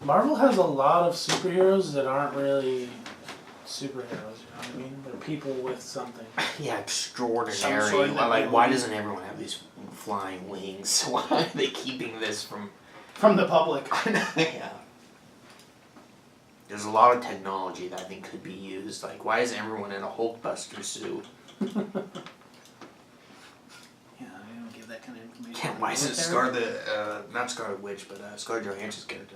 Marvel has a lot of superheroes that aren't really superheroes, you know what I mean? They're people with something. Yeah, extraordinary. Like, why doesn't everyone have these flying wings? Why are they keeping this from the public? Yeah. There's a lot of technology that I think could be used. Like, why is everyone in a Hulkbuster suit? Yeah, they don't give that kind of information. Yeah, why is it not Scarlet Witch, but Scarlett Johansson's character?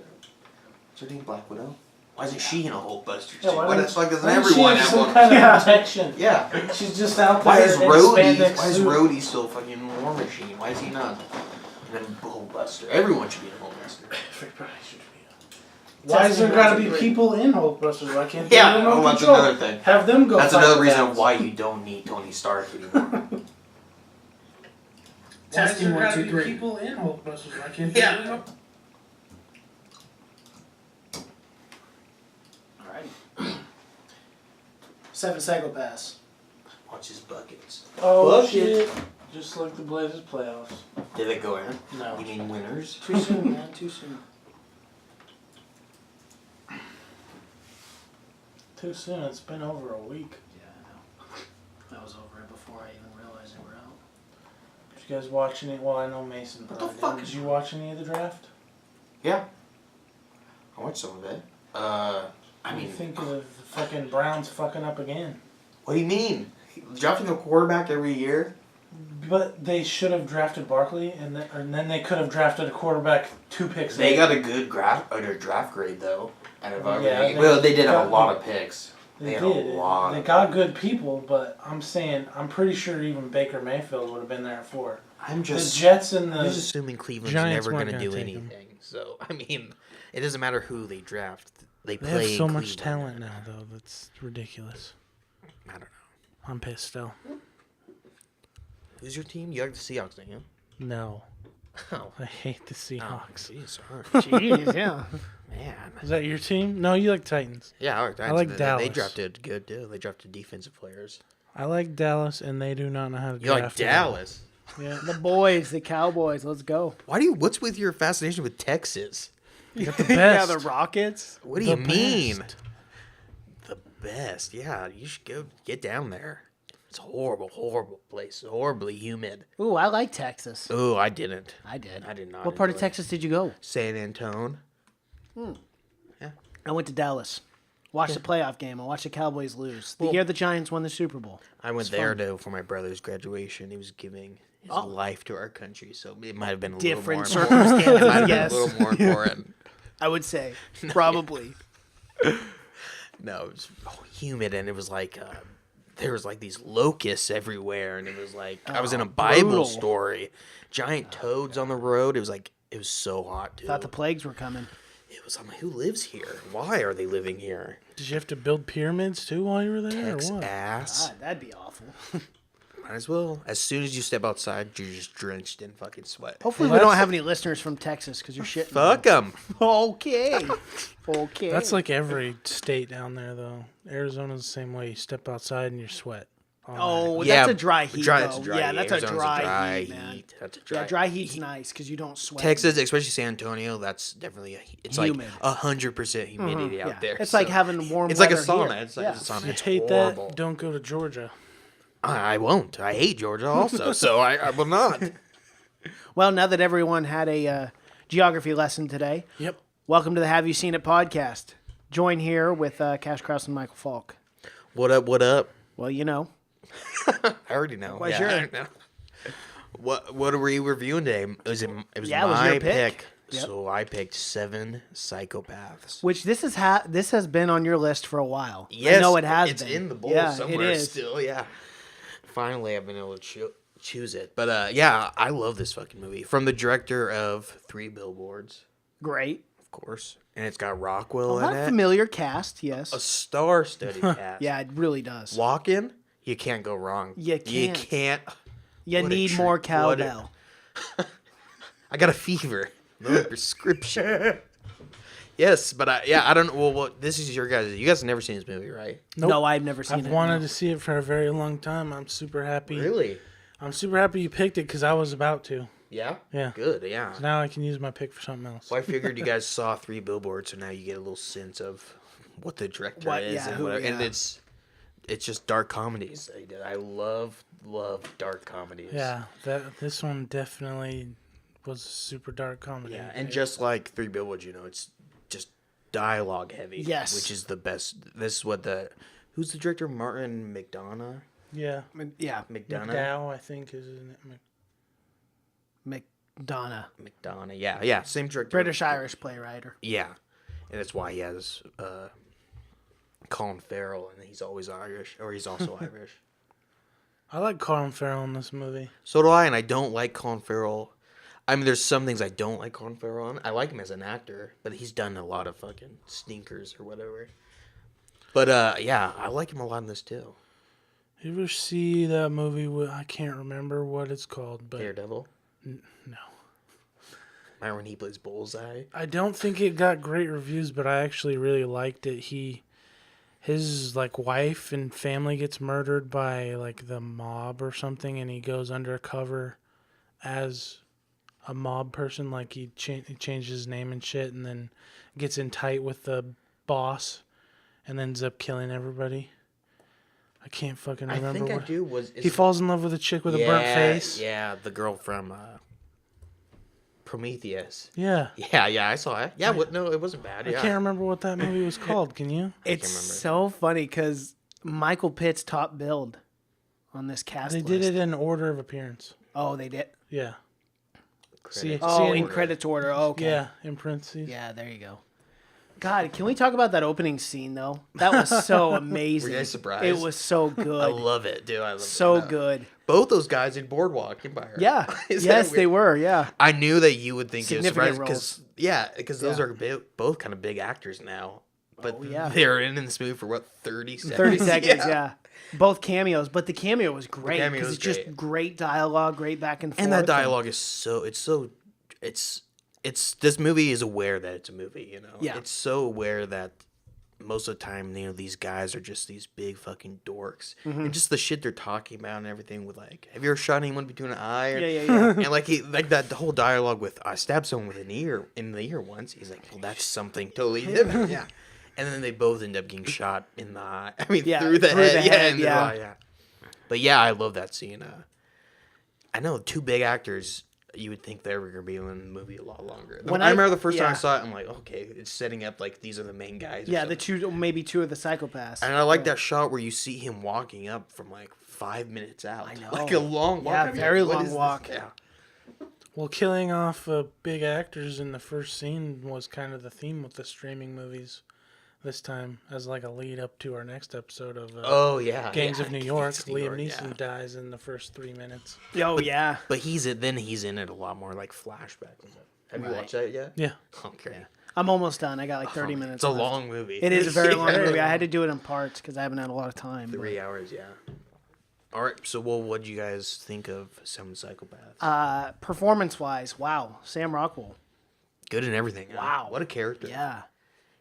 What's her name? Black Widow? Why isn't she in a Hulkbuster suit? Yeah, why the fuck doesn't everyone have some one? kind of protection? Yeah. She's just out there. Why is in Rhodey still fucking War Machine? Why is he not in a Hulkbuster? Everyone should be in a Hulkbuster. Everybody should be. Why is there got to be people in Hulkbusters? Why can't they that's another thing. Have them go. That's another reason why you don't need Tony Stark anymore. Testing 1, 2, 3. People in Hulkbusters. Why can't they? Yeah. Alright. 7 Psychopaths. Watch his buckets. Oh shit! Just like the Blazers playoffs. Did it go in? No. You mean winners? Too soon, man. Too soon. Too soon. It's been over a week. Yeah, I know. I was over it before I even realized they were out. Did you guys watch any? Well, I know Mason probably What the fuck? did. Did you watch any of the draft? Yeah. I watched some of it. What do you think of the fucking Browns fucking up again? What do you mean? Drafting a quarterback every year? But they should have drafted Barkley, and then they could have drafted a quarterback 2 picks. They got a good draft grade, though. Yeah, they did have a lot of picks. They had did. a lot. They got good people, but I'm pretty sure even Baker Mayfield would have been there at 4. The Jets and I'm just assuming Cleveland's Giants never going to weren't do gonna take anything. So, I mean, it doesn't matter who they draft. They play have so Cleveland. much talent now, though. That's ridiculous. I don't know. I'm pissed still. Who's your team? You like the Seahawks, don't you? No. Oh. I hate the Seahawks. Jeez, sorry. Jeez, yeah. Man. Is that your team? No, you like Titans. Yeah, I like Titans. I like Dallas. They drafted good, too. They drafted defensive players. I like Dallas, and they do not know how to You like draft. Dallas? Yeah. The boys, the Cowboys. Let's go. What's with your fascination with Texas? You got the Yeah, best. the Rockets. What do you mean? Best. The best. Yeah, you should go get down there. It's a horrible, horrible place. Horribly humid. Ooh, I like Texas. Oh, I didn't. I did. I did not. What part of enjoy it. Texas did you go? San Antone. Yeah. I went to Dallas. Watched the playoff game. I watched the Cowboys lose. The year the Giants won the Super Bowl. I went there for my brother's graduation. He was giving his life to our country, so it might have been a Different little more important. circumstances, Might have yes. been a little more important. I would say. Probably. No, it was humid, and it was like there was like these locusts everywhere, and it was like I was in a Bible brutal. story. Giant toads on the road. It was so hot, dude. Thought the plagues were coming. It was. I'm like, who lives here? Why are they living here? Did you have to build pyramids too while you were there, Tex or what? ass. God, that'd be awful. Might as well. As soon as you step outside, you're just drenched in fucking sweat. Hopefully Well, we don't that's- have any listeners from Texas because you're shitting. Fuck them. Okay. Okay. That's like every state down there, though. Arizona's the same way. You step outside and you sweat. Oh, Yeah, that's a dry heat, that's though. a dry Yeah, heat. that's a Arizona's dry heat, man. That's a dry Yeah, dry heat's nice because you don't sweat. Texas, especially San Antonio, that's definitely it's Humid. like 100% humidity Yeah. out there. It's so- like having warm It's like a weather sauna. here. It's like Yeah. a sauna. If you It's hate horrible. that, don't go to Georgia. I won't. I hate Georgia also, so I will not. Well, now that everyone had a geography lesson today, Yep. welcome to the Have You Seen It podcast. Join here with Cash Krause and Michael Falk. What up? What up? Well, you know. I already know. Why, yeah, sure. I already know. What are we reviewing today? It was Yeah, it was my your pick. Yep. So I picked 7 Psychopaths. Which this has been on your list for a while. Yes, I know it has it's been. in the bowl Yeah, somewhere it is. still. Yeah. Finally, I've been able to choose it. But yeah, I love this fucking movie. From the director of 3 Billboards, Great. of course, and it's got Rockwell Well, in not it. familiar cast, yes. A star-studded cast. Yeah, it really does. Walken, you can't go wrong. You You can't. can't. You what a need treat. more What a- cowbell. I got a fever. No prescription. Yes, but I don't know. Well, this is your guys. You guys have never seen this movie, right? Nope. No, I've never seen I've it. wanted no. to see it for a very long time. I'm super happy. Really? I'm super happy you picked it because I was about to. Yeah? Yeah. Good, yeah. So now I can use my pick for something else. Well, I figured you guys saw 3 Billboards, so now you get a little sense of what the director is. Yeah, And, whatever. And it's just dark comedies. I love dark comedies. Yeah, this one definitely was a super dark comedy. Yeah, and just like 3 Billboards, it's just dialogue heavy. Yes. Which is the best. This is what who's the director? Martin McDonough? Yeah. McDowell, I think, is his name. McDonough. Yeah, same director. British-Irish playwright. Yeah, and that's why he has Colin Farrell, and he's always Irish, or he's also Irish. I like Colin Farrell in this movie. So do I, and I don't like Colin Farrell. I mean, there's some things I don't like Colin Farrell on. I like him as an actor, but he's done a lot of fucking stinkers or whatever. But yeah, I like him a lot in this too. You ever see that movie I can't remember what it's called, but Daredevil? No. Remember when he plays Bullseye? I don't think it got great reviews, but I actually really liked it. His wife and family gets murdered by the mob or something, and he goes undercover as a mob person. He changes his name and shit, and then gets in tight with the boss, and ends up killing everybody. I can't fucking remember. I think I do. He falls in love with a chick with a burnt face. Yeah, the girl from Prometheus. Yeah. Yeah, I saw it. Yeah, no, it wasn't bad. I can't remember what that movie was called. Can you? It's so funny because Michael Pitt's top billed on this cast They list. did it in order of appearance. Oh, they did? Yeah. In credits order. Oh, okay. Yeah, in parentheses. Yeah, there you go. God, can we talk about that opening scene, though? That was so amazing. Were you guys surprised? It was so good. I love it, dude. I love it. So good. Both those guys in Boardwalk Empire. Yeah. Yes, they were, yeah. I knew that you would think it was Significant surprising because those are both kind of big actors now. But yeah. they're in this movie for what, 30 seconds? 30 seconds, yeah. Both cameos, but the cameo was great cameo because was it's just great dialogue, great back and forth. And that dialogue is this movie is aware that it's a movie, Yeah. It's so aware that most of the time, these guys are just these big fucking dorks. Mm-hmm. And just the shit they're talking about and everything with have you ever shot anyone between an eye? Yeah. And that the whole dialogue with, I stabbed someone with an ear in the ear once. He's like, well, that's something totally different. Yeah. And then they both end up getting shot in the eye. I mean, through the head. Yeah. But yeah, I love that scene. I know 2 big actors. You would think they were going to be in the movie a lot longer. I remember the first time I saw it, I'm like, okay, it's setting up these are the main guys. Yeah, maybe two of the psychopaths. And I like that shot where you see him walking up from 5 minutes out. I know. Like a long walk. Yeah, very long walk. Yeah. Well, killing off big actors in the first scene was kind of the theme with the streaming movies this time, as a lead up to our next episode of Gangs of New York. Liam Neeson dies in the first 3 minutes. Oh, yeah. But he's in it a lot more flashbacks and stuff. Have you watched that yet? Yeah. Okay. I'm almost done. I got 30 minutes. It's a long movie. It is a very long movie. I had to do it in parts because I haven't had a lot of time. 3 hours, yeah. All right, so what do you guys think of some Psychopaths? Performance-wise, wow. Sam Rockwell. Good in everything. Wow. What a character. Yeah.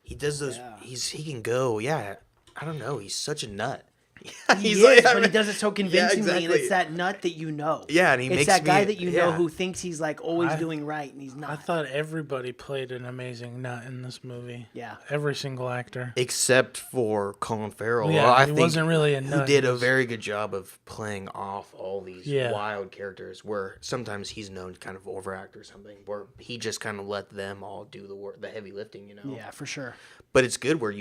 He does those. Yeah. He can go. Yeah. I don't know. He's such a nut. He is, but he does it so convincingly, and exactly. it's that nut that you know. Yeah, and it's that guy that you know who thinks he's always doing right, and he's not. I thought everybody played an amazing nut in this movie. Yeah, every single actor except for Colin Farrell. Yeah, I he think wasn't really a nut. Who did a very good job of playing off all these wild characters. Where sometimes he's known to kind of overact or something, where he just kind of let them all do the work, the heavy lifting. Yeah, for sure. But it's good where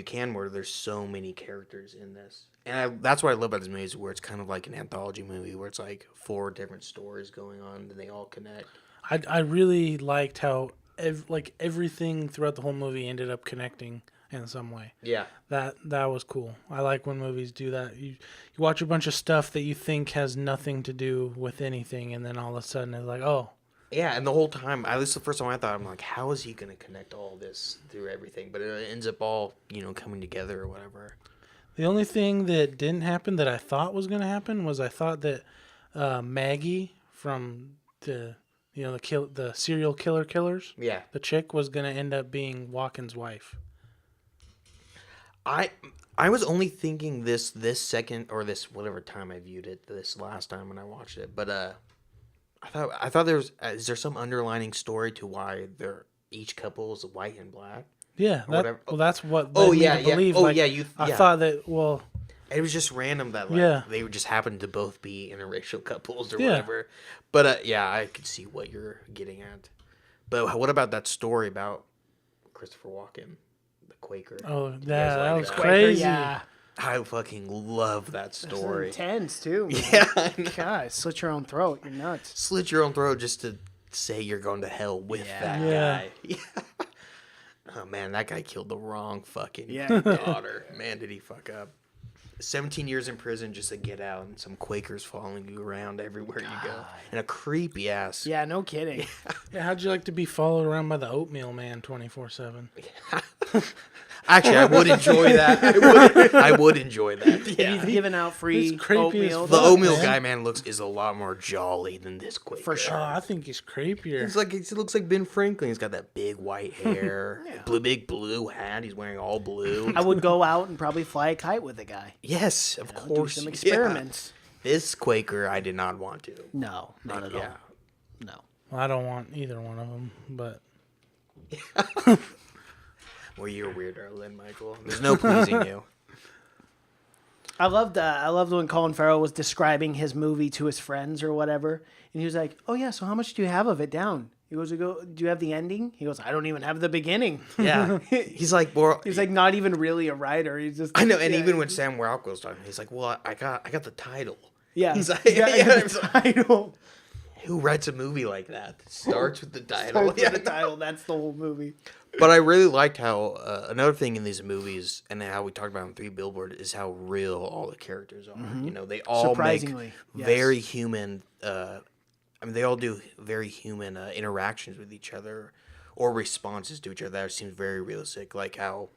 there's so many characters in this. And that's what I love about this movie is where it's kind of like an anthology movie where it's 4 different stories going on and they all connect. I really liked how everything throughout the whole movie ended up connecting in some way. Yeah. That was cool. I like when movies do that. You watch a bunch of stuff that you think has nothing to do with anything and then all of a sudden it's oh. Yeah, and the whole time, this is the first time I thought, I'm like, how is he going to connect all this through everything? But it ends up all, coming together or whatever. The only thing that didn't happen that I thought was going to happen was I thought that Maggie from the serial killers, the chick was going to end up being Walken's wife. I was only thinking this second or this whatever time I viewed it, this last time when I watched it, but I thought there was. Is there some underlining story to why each couple is white and black? Yeah, whatever. Well, that's what led me to believe. Oh like, yeah, I thought that. Well, it was just random that they would just happen to both be interracial couples or whatever. But yeah, I could see what you're getting at. But what about that story about Christopher Walken, the Quaker? Oh, that was crazy. Yeah. I fucking love that story. Intense too. Man. Yeah, God, slit your own throat. You're nuts. Slit your own throat just to say you're going to hell with that guy. Yeah. Oh man, that guy killed the wrong fucking daughter. Man, did he fuck up. 17 years in prison just to get out, and some Quakers following you around everywhere you go. And a creepy ass. Yeah, no kidding. Yeah, how'd you like to be followed around by the oatmeal man 24/7? Actually, I would enjoy that. I would enjoy that. Yeah. He's giving out free oatmeal. The oatmeal guy, man, is a lot more jolly than this Quaker. For sure. Oh, I think he's creepier. He looks like Ben Franklin. He's got that big white hair, big blue hat. He's wearing all blue. I would go out and probably fly a kite with the guy. Yes, of course. Do some experiments. Yeah. This Quaker, I did not want to. No, not at all. No. Well, I don't want either one of them, but. Well, you're weirder than Michael. There's no pleasing you. I loved when Colin Farrell was describing his movie to his friends or whatever, and he was like, "Oh yeah, so how much do you have of it down?" He goes, "Do you have the ending?" He goes, "I don't even have the beginning." Yeah, he's like, well, he's like not even really a writer. He's just I know, and even when Sam Rockwell's talking, he's like, "Well, I got the title." Yeah, he's like, the title. Who writes a movie like that? Starts with the title. The title. That's the whole movie. But I really liked how another thing in these movies, and how we talked about in 3 Billboards, is how real all the characters are. Mm-hmm. You know, they all make very human. They all do very human interactions with each other, or responses to each other that seems very realistic. Like how,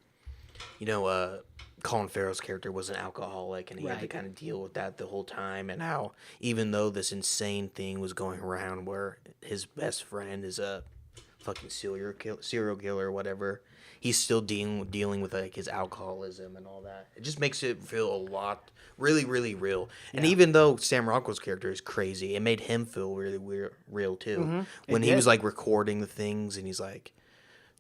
Colin Farrell's character was an alcoholic, and he had to kind of deal with that the whole time. And how, even though this insane thing was going around where his best friend is a fucking serial killer or whatever, he's still dealing with like his alcoholism and all that. It just makes it feel a lot really, really real. Yeah. And even though Sam Rockwell's character is crazy, it made him feel really real too. Mm-hmm. When he was like recording the things, and he's like,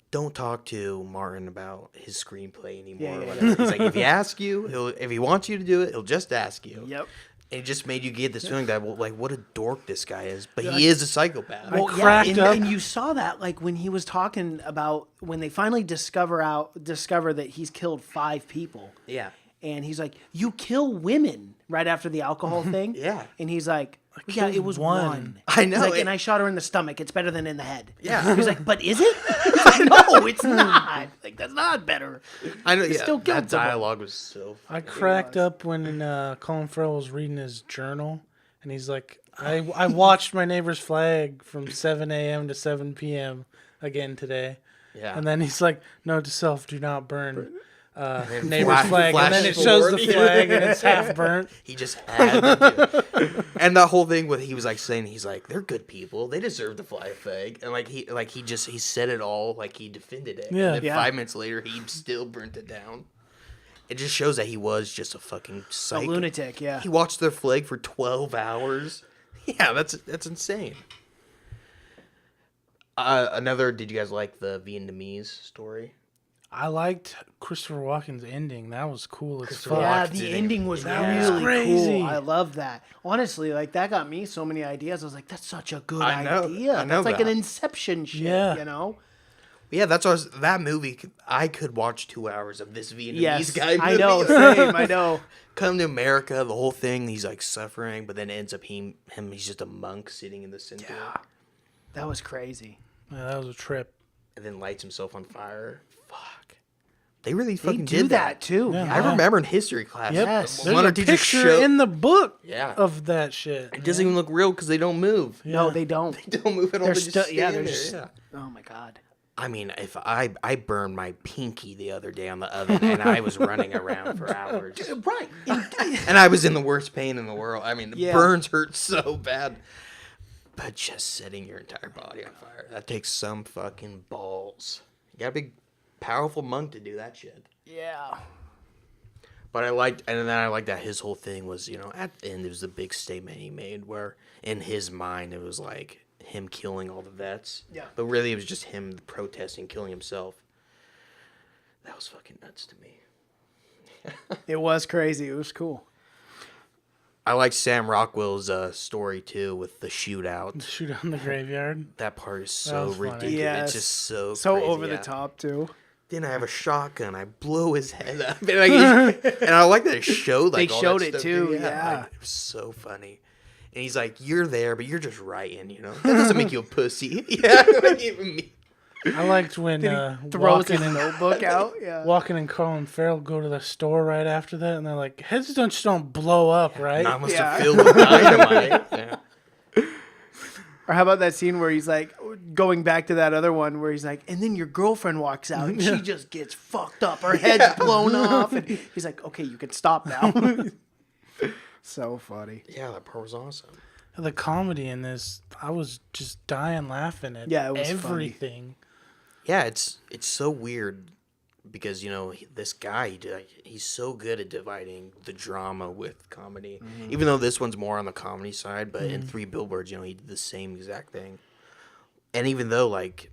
"Don't talk to Martin about his screenplay anymore." Or whatever. He's like, if he wants you to do it, he'll just ask you. Yep. It just made you get this feeling that, well, like, what a dork this guy is. But he is a psychopath. Well, and you saw that, like, when he was talking about when they finally discover that he's killed 5 people. Yeah. And he's like, "You kill women," right after the alcohol thing. Yeah. And he's like, "Yeah, it was one." I know. He's like, and I shot her in the stomach. It's better than in the head. Yeah. He's like, "But is it?" He's like, "No, it's not. Like, that's not better." I know. Still that dialogue was so. I cracked up when Colin Farrell was reading his journal, and he's like, "I watched my neighbor's flag from 7 a.m. to 7 p.m. again today." Yeah. And then he's like, "Note to self: do not burn." Neighbor's flag, and then it shows the flag, and it's half burnt. He just had to do it. And the whole thing with he was like saying, he's like, "They're good people, they deserve to fly a flag," and he said it all, like he defended it. Yeah. And then 5 minutes later, he still burnt it down. It just shows that he was just a fucking psycho. A lunatic. Yeah. He watched their flag for 12 hours. Yeah, that's insane. Did you guys like the Vietnamese story? I liked Christopher Walken's ending. That was cool as fuck. Yeah, the ending was really crazy. Cool. I love that. Honestly, like that got me so many ideas. I was like, that's such a good idea. I know that's like an Inception shit, you know? Yeah, that movie, I could watch 2 hours of this Vietnamese guy movie. I know, same, I know. Come to America, the whole thing, he's like suffering, but then it ends up he's just a monk sitting in the center. Yeah. That was crazy. Yeah, that was a trip. And then lights himself on fire. Fuck. They really do fucking did that too. Yeah. I remember in history class. Yep. Yes. There's a picture in the book of that shit. It doesn't even look real because they don't move. Yeah. No, they don't. They don't move at all. They just stand there. Yeah. Oh my God. I mean, if I burned my pinky the other day on the oven, and I was running around for hours. Right. And I was in the worst pain in the world. I mean, the burns hurt so bad. But just setting your entire body on fire, that takes some fucking balls. You got to be powerful monk to do that shit. Yeah. But I liked that his whole thing was, at the end, it was the big statement he made where in his mind it was like him killing all the vets. Yeah. But really it was just him protesting, killing himself. That was fucking nuts to me. It was crazy. It was cool. I like Sam Rockwell's story too with the shootout. The shootout in the graveyard. That part is so was funny. ridiculous. Yes. It's just so So crazy, over the top too. Then I have a shotgun. I blow his head up, and I like that it showed like They all showed that it stuff, too, dude. yeah. Like, it was so funny. And he's like, "You're there, but you're just writing. That doesn't make you a pussy." Yeah, like even me. I liked when Throws his Walken and notebook out. Yeah. Walken and Colin Farrell go to the store right after that, and they're like, "Heads don't blow up, right?" Not must Yeah. have filled with dynamite. Yeah. Or how about that scene where he's like, going back to that other one where he's like, and then your girlfriend walks out and she just gets fucked up. Her head's blown off. And he's like, okay, you can stop now. So funny. Yeah, that part was awesome. The comedy in this, I was just dying laughing at Yeah, it was everything. Yeah, it's so weird because this guy he's so good at dividing the drama with comedy. Mm-hmm. Even though this one's more on the comedy side, but in 3 Billboards, he did the same exact thing. And even though like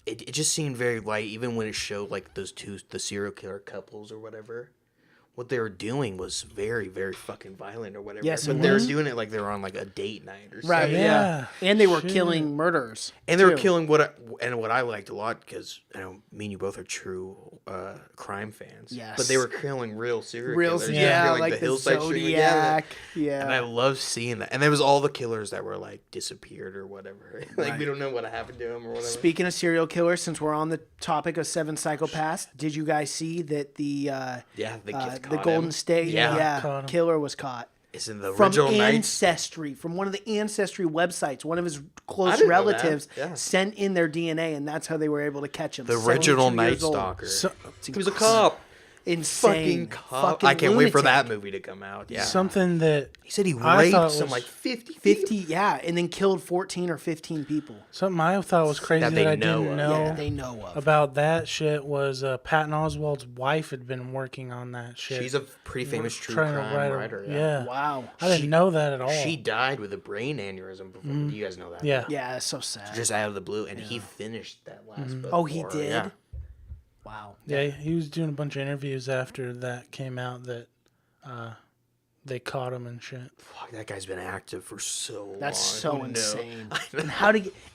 it just seemed very light, even when it showed like the serial killer couples or whatever. What they were doing was very, very fucking violent or whatever. Yes, but it they were was. doing it like they were on like a date night or something. Right, yeah. And they were killing murderers. And they were too. killing what I liked a lot because me and you both are true crime fans. Yes. But they were killing real serial Real, killers. yeah, killing like the hillside street- Zodiac. Yeah. And I love seeing that. And there was all the killers that were like disappeared or whatever. Like we don't know what happened to them or whatever. Speaking of serial killers, since we're on the topic of 7 Psychopaths, did you guys see that the the Golden State Caught him. killer was caught? It's in the From original Nights. Ancestry, from one of the Ancestry websites. One of his I close didn't know that. relatives Yeah. sent in their DNA, and that's how they were able to catch him. The original 72 Night years old. Stalker. So, He was a cop. Insane. Fucking cop. Fucking I can't wait for lunatic. that movie to come out. Yeah. something that He said he I thought raped some was- like 50 50, yeah, and then killed 14 or 15 people. something I thought was crazy That that, they I know didn't of. know Yeah, they know of. about that shit was Patton Oswalt's wife had been working on that shit. She's a pretty famous true Trying to crime write a- writer. Yeah. Wow. I didn't know that at all. She died with a brain aneurysm before. You guys know that? yeah. Yeah, that's so sad. Just out of the blue, and he finished that last book. Oh, he for her, did? Yeah. Wow. Yeah, he was doing a bunch of interviews after that came out that they caught him and shit. Fuck, that guy's been active for so long. That's so Oh, no. insane.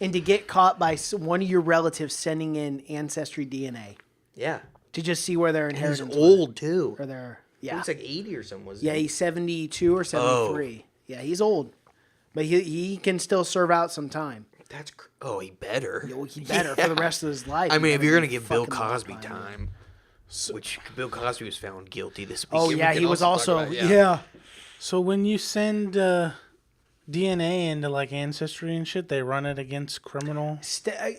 And to get caught by one of your relatives sending in ancestry DNA Yeah. to just see where their He's inheritance old, too. or their yeah. He's like 80 or something, wasn't Yeah, he? he's 72 or 73. Yeah, he's old. But he can still serve out some time. Oh, he better. He better for the rest of his life. I mean, if you're going going to give Bill Cosby time, which Bill Cosby was found guilty this week. Oh, we yeah, can he was talk also, about it, yeah. So when you send DNA into like Ancestry and shit, they run it against criminal.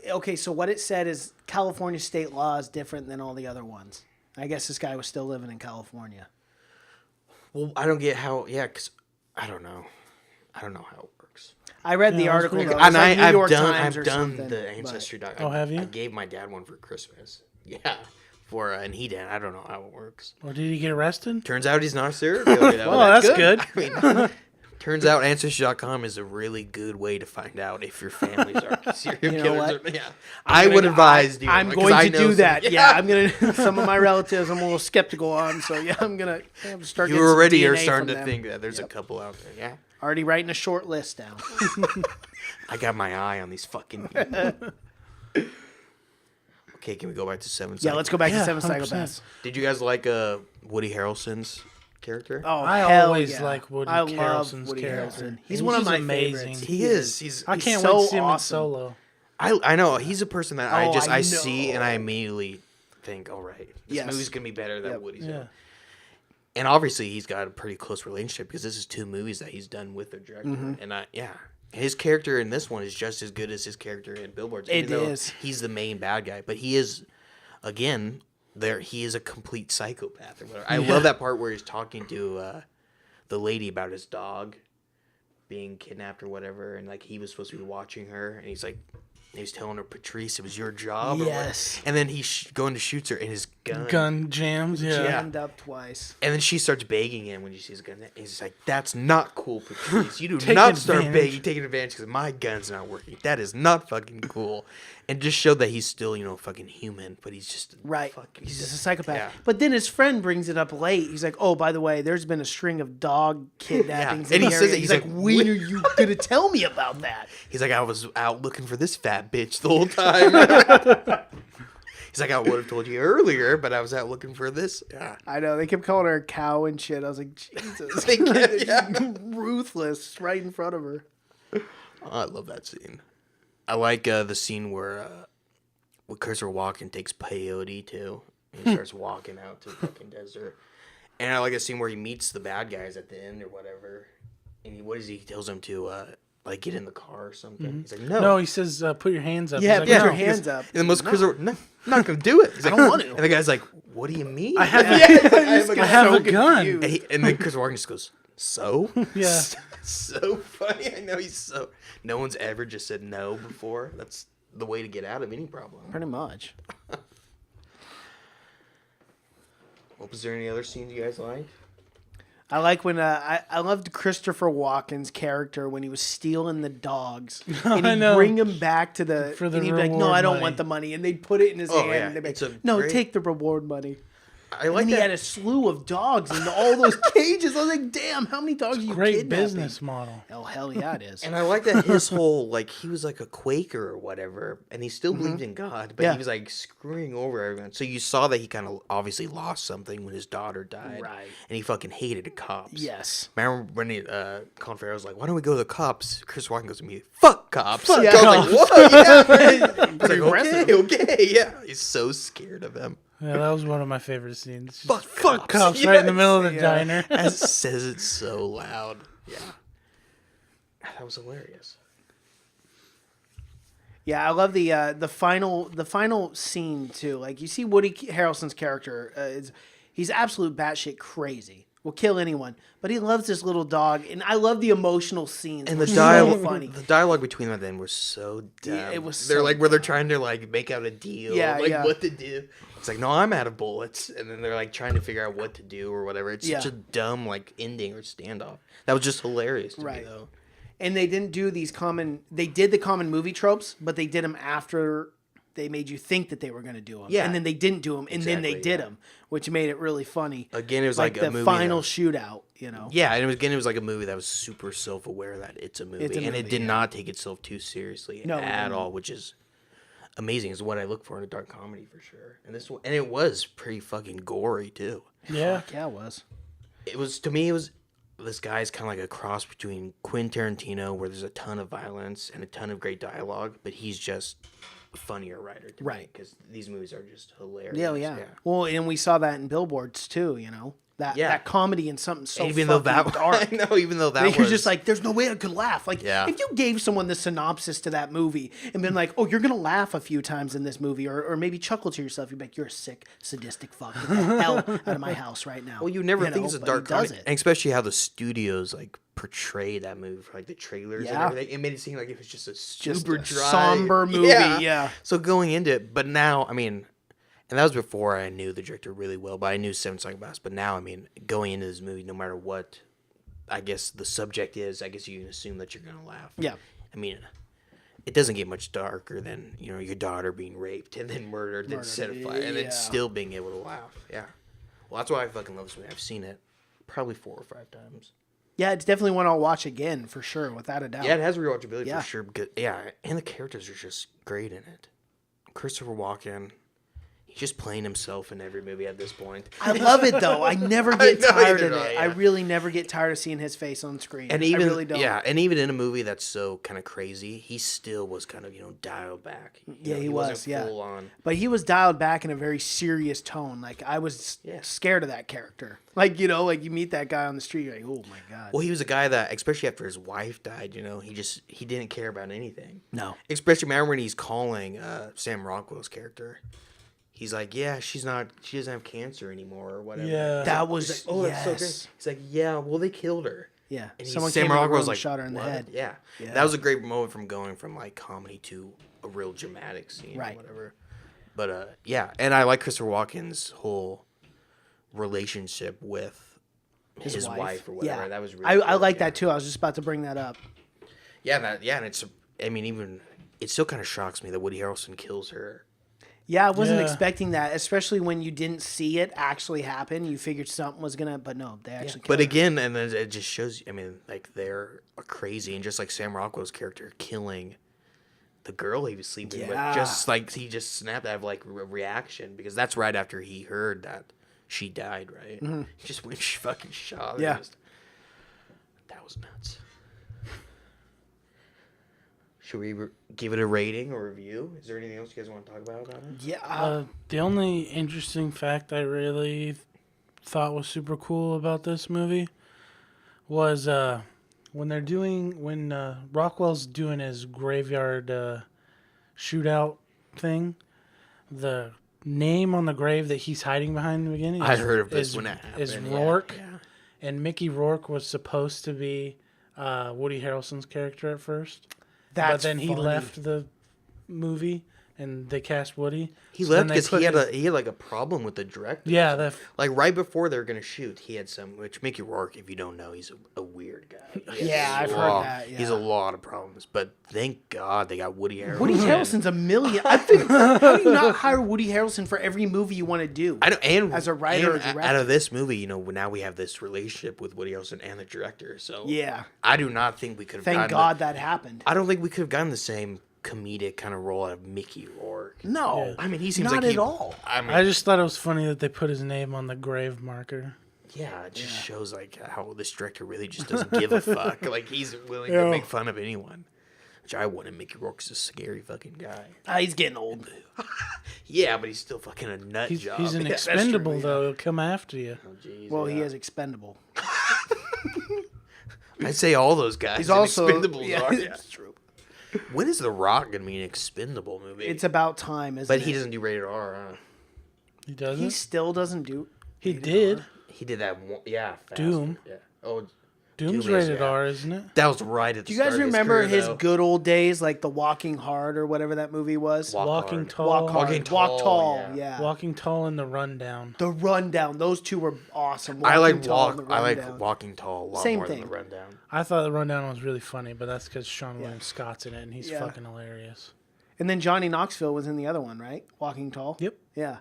Okay, so what it said is California state law is different than all the other ones. I guess this guy was still living in California. Well, I don't get how, because I don't know. I don't know how it works. I read the Yeah, that's article. pretty Though. good. It's like New York Times I've or done something, the but- Ancestry doc. Oh, have you? I gave my dad one for Christmas. Yeah. And he didn't. I don't know how it works. Or did he get arrested? Turns out he's not a serial killer. Well, that's good. I mean, turns out Ancestry.com is a really good way to find out if your families are serial You know killers. what? Yeah. I would advise doing I'm it, going 'cause I to know do that. some- Yeah, I'm gonna. Some of my relatives, I'm a little skeptical on. So yeah, I'm gonna start. You getting some already are DNA starting from to them. think that there's a couple out there. Yeah. Already writing a short list down. I got my eye on these fucking people. Okay, can we go back to Seven? Yeah, let's go back to Yeah, 7 100%. Psychopaths. Did you guys like Woody Harrelson's character? Oh, I hell always yeah. like Woody I love Harrelson's Woody character. Harrelson. He's one of just my amazing. favorites. He is. He's. I can't so wait to see him in awesome. Solo. I know he's a person that Oh, I I see know. and I immediately think, all right, this Yes. movie's gonna be better than Yep. Woody's. Yeah. in. And obviously he's got a pretty close relationship because this is 2 movies that he's done with the director. Mm-hmm. And his character in this one is just as good as his character in Billboards. Even though is. he's the main bad guy, but he is, again, he is a complete psychopath or whatever. I love that part where he's talking to the lady about his dog being kidnapped or whatever, and like he was supposed to be watching her, and he's like, He was telling her, Patrice, it was your job. Yes. And then he's going to shoot her, and his gun jams. Yeah. Jammed up twice. And then she starts begging him when she sees a gun. He's like, "That's not cool, Patrice. You do Take not start advantage. taking advantage because my gun's not working. That is not fucking cool." And just showed that he's still, fucking human, but he's just Right. Fucking He's just a psychopath. Yeah. But then his friend brings it up late. He's like, "Oh, by the way, there's been a string of dog kidnappings." Yeah. in And he the says area." it, He's he's like, like, "When are you gonna tell me about that?" He's like, "I was out looking for this fat bitch the whole time." He's like, "I would have told you earlier, but I was out looking for this." Yeah. I know they kept calling her a cow and shit. I was like, Jesus, They kept- yeah. ruthless, right in front of her. Oh, I love that scene. I like the scene where Christopher Walken takes peyote too. He starts walking out to the fucking desert. And I like a scene where he meets the bad guys at the end or whatever. And he tells them to like get in the car or something. He's like, no. No, he says, put your hands up. Yeah, He's like, put "No." your hands up. And the most Christopher, no, I'm not gonna do it. He's like, I don't want to. And the guy's like, what do you mean? I have, I I have a gun. And then Chris Walken just goes, so? Yeah. So funny. I know he's so. No one's ever just said no before. That's the way to get out of any problem. Pretty much. Was there any other scenes you guys liked? I like when I loved Christopher Walken's character when he was stealing the dogs and I he'd know. bring them back to the For the and he'd be like, "No, reward I don't money." want the money," and they'd put it in his hand. yeah. And they'd be It's like, a "No, great- take the reward money." I And like he that. had a slew of dogs in all those cages. I was like, "Damn, how many dogs are you Great kidnapping?" business model. Oh hell yeah, it is. And I like that his whole, like, he was like a Quaker or whatever, and he still believed in God, but Yeah. he was like screwing over everyone. So you saw that he kind of obviously lost something when his daughter died. Right. And he fucking hated the cops. Yes. Remember when Colin Farrell was like, "Why don't we go to the cops?" Chris Walken goes to me, "Fuck cops." Fuck I was like, cops. "Whoa, yeah." He's like, aggressive. okay, yeah. He's so scared of him. Yeah, that was one of my favorite scenes. Just, Fuck cops Yes. right in the middle of the Yeah. diner. And says it so loud. Yeah. That was hilarious. Yeah, I love the final scene too. Like you see Woody Harrelson's character he's absolute batshit crazy. Will kill anyone, but he loves this little dog, and I love the emotional scenes. And They're the so dialogue, funny. the dialogue between them then was so dumb. Yeah, it was They're so like where they're trying to like make out a deal, Yeah, like yeah. what to do. It's like, no, I'm out of bullets, and then they're like trying to figure out what to do or whatever. It's such Yeah. a dumb like ending or standoff. That was just hilarious to me Right. though. And they didn't do these common. They did the common movie tropes, but they did them after they made you think that they were going to do them. Yeah. And then they didn't do them, and then they Exactly, did yeah. them, which made it really funny. Again, it was like a the movie final that- shootout. You know. Yeah, and it was like a movie that was super self-aware that it's a movie, It's a and it movie, did yeah. not take itself too seriously No, at no. all, which is amazing. Is what I look for in a dark comedy for sure. And this one, and it was pretty fucking gory too. Yeah. Yeah, it was. It was, to me, it was, this guy's kind of like a cross between Quentin Tarantino, where there's a ton of violence and a ton of great dialogue, but he's just a funnier writer, to Right. Because these movies are just hilarious. Yeah, yeah. Well, and we saw that in Billboards too. You know that Yeah. that comedy and something so even though fucking that, dark. I know, even though that Like, was you're just like, there's no way I could laugh. Like, Yeah. if you gave someone the synopsis to that movie and been like, oh, you're going to laugh a few times in this movie, or maybe chuckle to yourself, you'd be like, you're a sick, sadistic fuck. Get the hell out of my house right now. well, you never think know, it's a but dark he does comedy, it. and especially how the studios like portray that movie for like the trailers and Yeah. everything. It made it seem like it was just a Just super a dry, somber movie, yeah. So going into it, but now, I mean, and that was before I knew the director really well, but I knew Seven Psychopaths. But now, I mean, going into this movie, no matter what, I guess the subject is, I guess you can assume that you're gonna laugh. Yeah. I mean, it doesn't get much darker than, you know, your daughter being raped and then murdered, then set afire, and yeah. then still being able to laugh. Yeah. Well, that's why I fucking love this movie. I've seen it probably 4 or 5 times. Yeah, it's definitely one I'll watch again, for sure, without a doubt. Yeah, it has rewatchability Yeah. for sure. Because, yeah, and the characters are just great in it. Christopher Walken, he's just playing himself in every movie at this point. I love it, though. I never get know, tired neither of do it. I, I yeah. really never get tired of seeing his face on screen. And even I really don't. yeah, and even in a movie that's so kind of crazy, he still was kind of, you know, dialed back. Yeah, he wasn't was, yeah. full on. But he was dialed back in a very serious tone. Like, I was Yeah. scared of that character. Like, you know, like you meet that guy on the street, you're like, oh my God. Well, he was a guy that, especially after his wife died, you know, he didn't care about anything. No. Especially remember when he's calling Sam Rockwell's character. He's like, yeah, she doesn't have cancer anymore or whatever. Yeah. That was, He's like, oh, that's so yes. great. He's like, yeah, well, they killed her. Yeah. And Someone Sam came in the Rockwell's room like, and shot her in the "What?" head. Yeah. Yeah. That was a great moment from going from like comedy to a real dramatic scene Right. or whatever. But yeah, and I like Christopher Walken's whole relationship with his wife or whatever. Yeah. That was really I good, like yeah. that too. I was just about to bring that up. Yeah, and it's, I mean, even it still kind of shocks me that Woody Harrelson kills her. Yeah, I wasn't Yeah. expecting that, especially when you didn't see it actually happen. You figured something was gonna, but no, they actually. But killed her. again, and then it just shows. I mean, like they're crazy, and just like Sam Rockwell's character killing the girl he was sleeping with, Yeah. just like he just snapped out of like reaction because that's right after he heard that she died. Right, he just went fucking shot her. Yeah. That was nuts. Should we give it a rating or review? Is there anything else you guys want to talk about it? Yeah. The only interesting fact I really thought was super cool about this movie was when Rockwell's doing his graveyard shootout thing, the name on the grave that he's hiding behind in the beginning. I heard of this when it Is happened, Rourke, yeah. and Mickey Rourke was supposed to be Woody Harrelson's character at first. That's but then he funny. left the movie and they cast Woody. He So then left they because put he had like a problem with the director. Yeah, Like right before they were gonna shoot, he had some. Which Mickey Rourke, if you don't know, he's a weird guy. He has Yeah, a I've heard lot- that, He's yeah. a lot of problems, but thank God they got Woody Harrelson. Woody Harrelson's a million. I think how do you not hire Woody Harrelson for every movie you want to do? I know, and as a writer or and director. out of this movie, you know, now we have this relationship with Woody Harrelson and the director. So Yeah. I do not think we could have. Thank gotten God that happened. I don't think we could have gotten the same comedic kind of role out of Mickey Rourke. No, Yeah. I mean, he seems not like at all. I mean, I just thought it was funny that they put his name on the grave marker. yeah, it just shows like how this director really just doesn't give a fuck. Like he's willing Yeah. to make fun of anyone, which I wouldn't. Mickey Rourke's a scary fucking guy. He's getting old. Yeah, but he's still fucking a nut job. He's an Yeah, that's expendable, true, yeah. though. He'll come after you. Oh, jeez, Well, he yeah. is expendable. I'd say all those guys. He's in also Expendables yeah, are. it's true. When is The Rock gonna be an expendable movie? It's about time, isn't but it? he doesn't do rated R. Huh? He doesn't? He still doesn't do. He did. He did that one. Yeah. Faster. Doom. Yeah. Oh, Doom's Doom is, rated yeah. R, isn't it? that was right at the Do you guys start of remember career, his though. good old days, like The Walking Hard or whatever that movie was? Walking Hard. Tall. Walk Hard. Walking Walk Tall, Tall. yeah. Yeah. Walking Tall and The Rundown. The Rundown. Those two were awesome. I like Walking Tall and The I like Rundown. Walking Tall a lot Same more thing. than The Rundown. I thought The Rundown was really funny, but that's because Sean William Scott's in it, and he's Yeah. fucking hilarious. And then Johnny Knoxville was in the other one, right? Walking Tall. Yep. Yeah.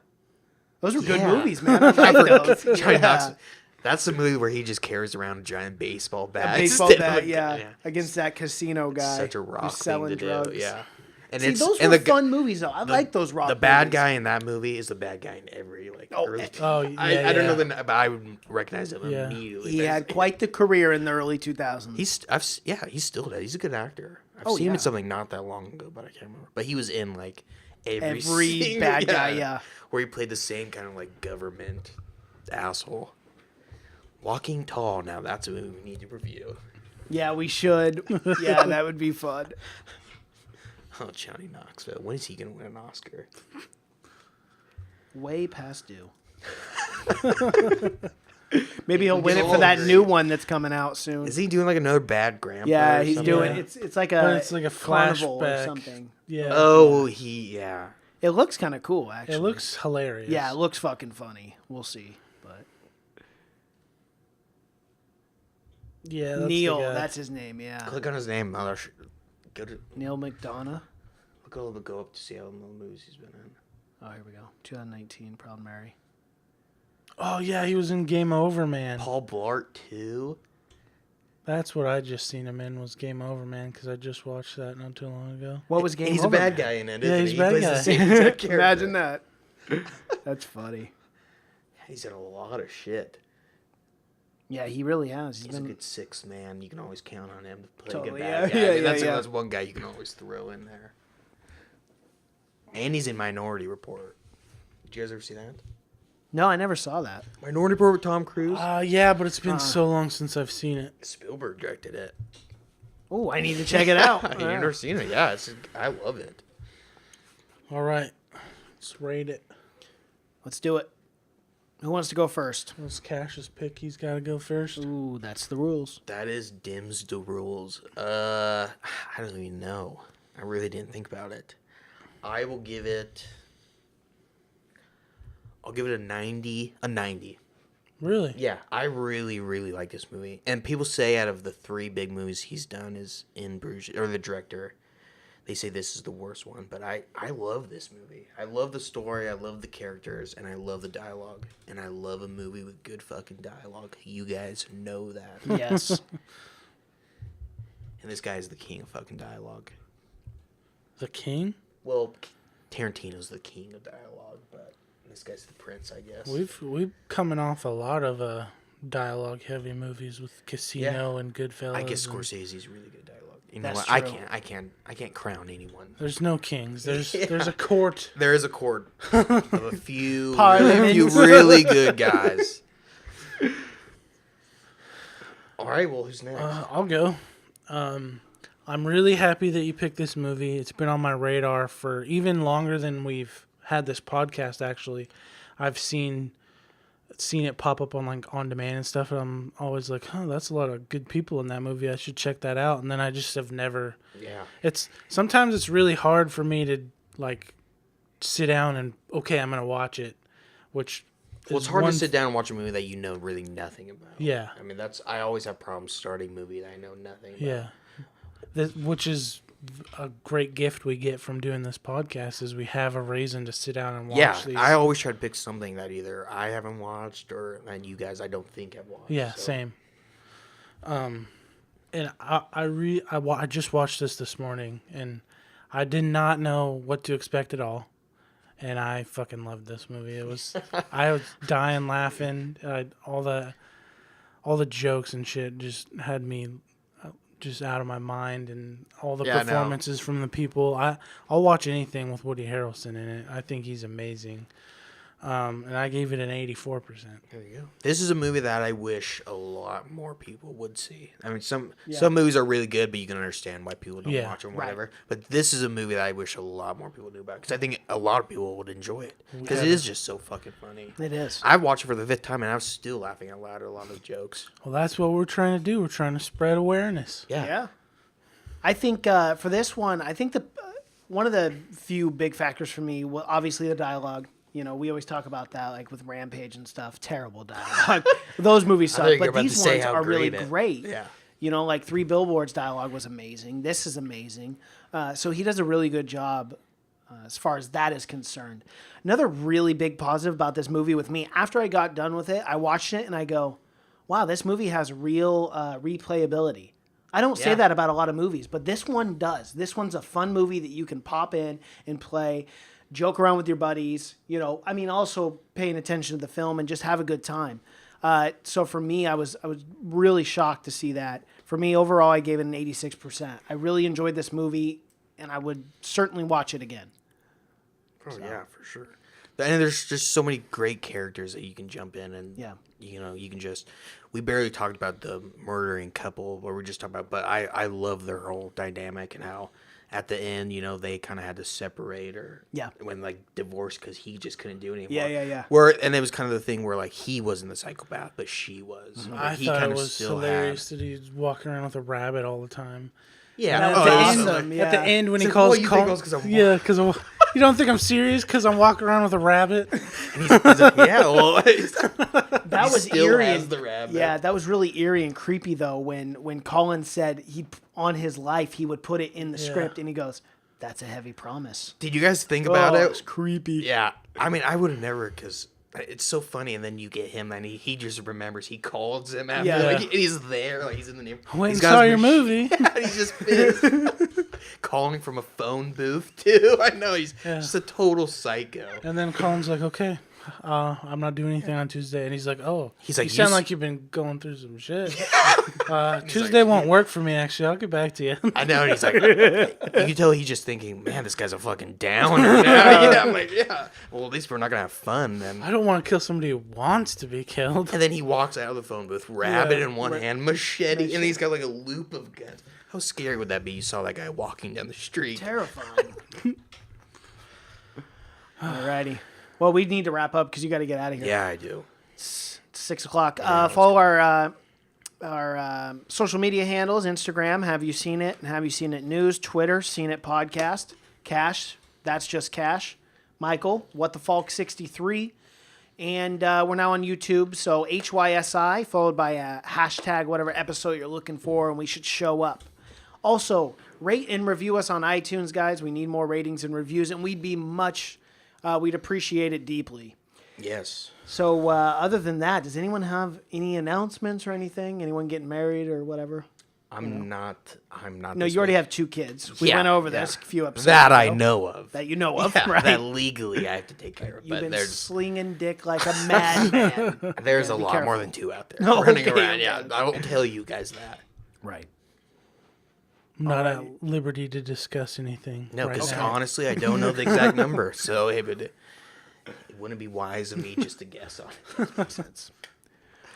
Those were good Yeah. movies, man. I like those. Johnny Yeah. Knoxville. That's the movie where he just carries around a giant baseball bat. A baseball instead of bat, a yeah, gun, against that casino guy. Such a rock who's thing selling to drugs. do. Yeah. And See, those and were the fun movies, though. I like those rock. The bad movies. guy in that movie is the bad guy in every early. Oh, yeah, I don't know yeah. the, but I would recognize him Yeah. immediately. He But had quite the career in the early 2000s. he's still dead. He's a good actor. I've Oh, seen him yeah. in something not that long ago, but I can't remember. But he was in like every single- bad guy, yeah. where he played the same kind of like government asshole. Walking Tall. Now that's a movie we need to review. Yeah, we should. Yeah, that would be fun. Oh, Johnny Knoxville. When is he gonna win an Oscar? Way past due. Maybe he'll win Get it for that older. new one that's coming out soon. Is he doing like another bad grandpa? Yeah, or he's something? doing Yeah. it's like But a it's like a carnival or flashback. something. Yeah. Oh, yeah. It looks kind of cool, actually. It looks hilarious. Yeah, it looks fucking funny. We'll see. But Yeah, that's Neil, the guy. that's his name. Yeah, Click on his name. Go to Neil McDonough. go up to see how many movies he's been in. Oh, here we go. 2019, Proud Mary. Oh, yeah, he was in Game Over, Man. Paul Blart too. That's what I just seen him in was Game Over, Man, because I just watched that not too long ago. What was Game He's Over? a bad Man? guy in it. Yeah, Isn't he's he? a bad He plays guy. the same exact character. Imagine that. That's funny. He's in a lot of shit. Yeah, he really has. He's a good sixth man. You can always count on him to play Totally, a good bad yeah. guy. Yeah, I mean, yeah, yeah. that's one guy you can always throw in there. And he's in Minority Report. Did you guys ever see that? No, I never saw that. Minority Report with Tom Cruise. Yeah, but it's been so long since I've seen it. Spielberg directed it. Oh, I need to check it out. You've never seen it? Yeah, I love it. All right, let's rate it. Let's do it. Who wants to go first? It's Cash's pick. He's got to go first. Ooh, that's the rules. That is Dims the rules. I don't even know. I really didn't think about it. I will give it. I'll give it a 90. A 90. Really? Yeah, I really, really like this movie. And people say out of the 3 big movies he's done is In Bruges, or the director, they say this is the worst one. But I love this movie. I love the story, I love the characters, and I love the dialogue. And I love a movie with good fucking dialogue. You guys know that. Yes. And this guy is the king of fucking dialogue. The king? Well, Tarantino's the king of dialogue, but this guy's the prince, I guess. We've coming off a lot of dialogue heavy movies with Casino and Goodfellas. I guess Scorsese's really good dialogue. You know That's what? true. I can't crown anyone. There's no kings. There's a court. There is a court of a few really good guys. All right, well, who's next? I'll go. I'm really happy that you picked this movie. It's been on my radar for even longer than we've had this podcast. Actually, I've seen it pop up on like on demand and stuff, and I'm always like, "Oh, that's a lot of good people in that movie. I should check that out." And then I just have never. Yeah. Sometimes it's really hard for me to like sit down and I'm gonna watch it, which. Well, it's hard to sit down and watch a movie that you know really nothing about. Yeah. I mean, I always have problems starting a movie that I know nothing about. Yeah. Which is a great gift we get from doing this podcast is we have a reason to sit down and watch these. I always try to pick something that either I haven't watched or and you guys I don't think have watched. Yeah, so. same. And I just watched this morning and I did not know what to expect at all. And I fucking loved this movie. I was dying laughing. All the jokes and shit just had me just out of my mind, and all the performances from the people. I'll watch anything with Woody Harrelson in it. I think he's amazing. And I gave it an 84%. There you go. This is a movie that I wish a lot more people would see. I mean, some movies are really good, but you can understand why people don't watch them, whatever. Right. But this is a movie that I wish a lot more people knew about, because I think a lot of people would enjoy it, because it is just so fucking funny. It is. I watched it for the 5th time, and I was still laughing out loud at a lot of the jokes. Well, that's what we're trying to do. We're trying to spread awareness. Yeah. I think for this one, I think one of the few big factors for me was obviously the dialogue. You know, we always talk about that, like with Rampage and stuff. Terrible dialogue. Those movies suck, but these ones are really great. Yeah. You know, like 3 Billboards dialogue was amazing. This is amazing. So he does a really good job as far as that is concerned. Another really big positive about this movie with me, after I got done with it, I watched it and I go, wow, this movie has real replayability. I don't say that about a lot of movies, but this one does. This one's a fun movie that you can pop in and play, joke around with your buddies, you know, I mean, also paying attention to the film and just have a good time. So for me, I was really shocked to see that. For me, overall, I gave it an 86%. I really enjoyed this movie, and I would certainly watch it again. Oh, yeah, for sure. And there's just so many great characters that you can jump in and, you know, you can just... We barely talked about the murdering couple, where we just talked about, but I love their whole dynamic and how at the end, you know, they kind of had to separate or when like divorced because he just couldn't do it anymore. Yeah. And it was kind of the thing where like he wasn't the psychopath, but she was. I thought it was hilarious that he's walking around with a rabbit all the time. Yeah. At the end when he calls, because you don't think I'm serious because I'm walking around with a rabbit. And he's like, that was eerie. Has the rabbit. Yeah, that was really eerie and creepy though. When Colin said on his life he would put it in the script, and he goes, "That's a heavy promise." Did you guys think about it? It was creepy. Yeah, I mean, I would have never, because it's so funny, and then you get him, and he just remembers. He calls him after, like he's there, like he's in the name. I went and saw your movie. Yeah, he's just pissed. Calling from a phone booth too. I know he's just a total psycho. And then Colin's like, "Okay, I'm not doing anything on Tuesday," and he's like, "Oh, he's like, you sound like you've been going through some shit. Tuesday won't work for me. Actually, I'll get back to you." I know, and he's like, you can tell he's just thinking, "Man, this guy's a fucking downer." Yeah, I'm like, well, at least we're not gonna have fun then. I don't want to kill somebody who wants to be killed. And then he walks out of the phone booth, rabbit in one hand, machete, and he's got like a loop of guns. How scary would that be? You saw that guy walking down the street. Terrifying. Alrighty. Well, we need to wrap up because you got to get out of here. Yeah, I do. It's 6 o'clock. Follow our social media handles: Instagram, Have You Seen It, and Have You Seen It News; Twitter, Seen It Podcast; Cash, That's Just Cash. Michael, What the Falk 63. And we're now on YouTube, so HYSI, followed by a hashtag, whatever episode you're looking for, and we should show up. Also, rate and review us on iTunes, guys. We need more ratings and reviews, and we'd appreciate it deeply. Yes. So other than that, does anyone have any announcements or anything? Anyone getting married or whatever? I'm not. No, you already have 2 kids. We went over this a few episodes that ago. I know of. That you know of, Yeah, right? that legally I have to take care of. You've But been slinging dick like a madman. there's a lot careful. more than 2 out there No, running okay, around. okay. Yeah, I won't tell you guys that. Right. I'm not at liberty to discuss anything. No, right because now. honestly, I don't know the exact number, so it wouldn't be wise of me just to guess on it. Makes sense.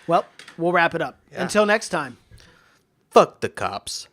Well, we'll wrap it up. Yeah. Until next time. Fuck the cops.